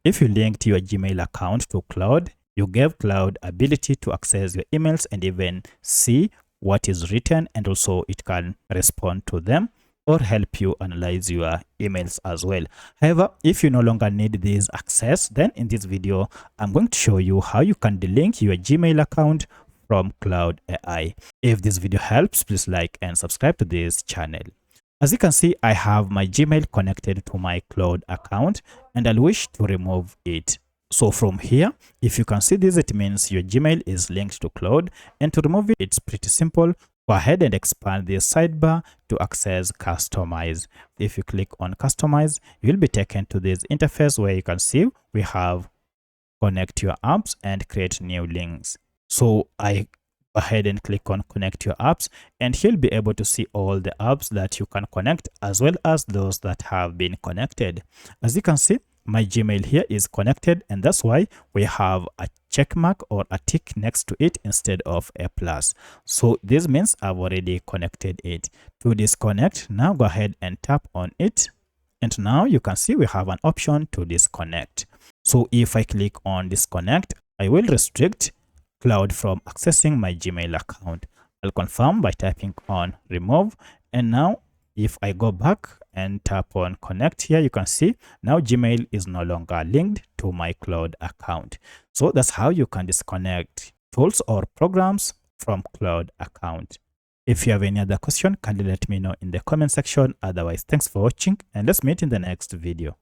if you linked your Gmail account to Claude, you gave Claude ability to access your emails and even see what is written, and also it can respond to them or help you analyze your emails as well. However, if you no longer need this access, then in this video, I'm going to show you how you can delink your Gmail account from Claude AI. If this video helps, please like and subscribe to this channel. As you can see, I have my Gmail connected to my Claude account and I'll wish to remove it. So from here, if you can see this, it means your Gmail is linked to Claude, and to remove it, it's pretty simple. Go ahead and expand the sidebar to access Customize. If you click on Customize, you'll be taken to this interface where you can see we have Connect Your Apps and Create New Links. So I go ahead and click on Connect Your Apps, and he'll be able to see all the apps that you can connect as well as those that have been connected. As you can see, my Gmail here is connected, and that's why we have a check mark or a tick next to it instead of a plus. So this means I've already connected it. To disconnect, now go ahead and tap on it, and now you can see we have an option to disconnect. So if I click on disconnect, I will restrict Claude from accessing my Gmail account. I'll confirm by tapping on remove, and now if I go back and tap on connect here, you can see now Gmail is no longer linked to my Claude account. So that's how you can disconnect tools or programs from Claude account. If you have any other question, kindly let me know in the comment section. Otherwise, thanks for watching, and let's meet in the next video.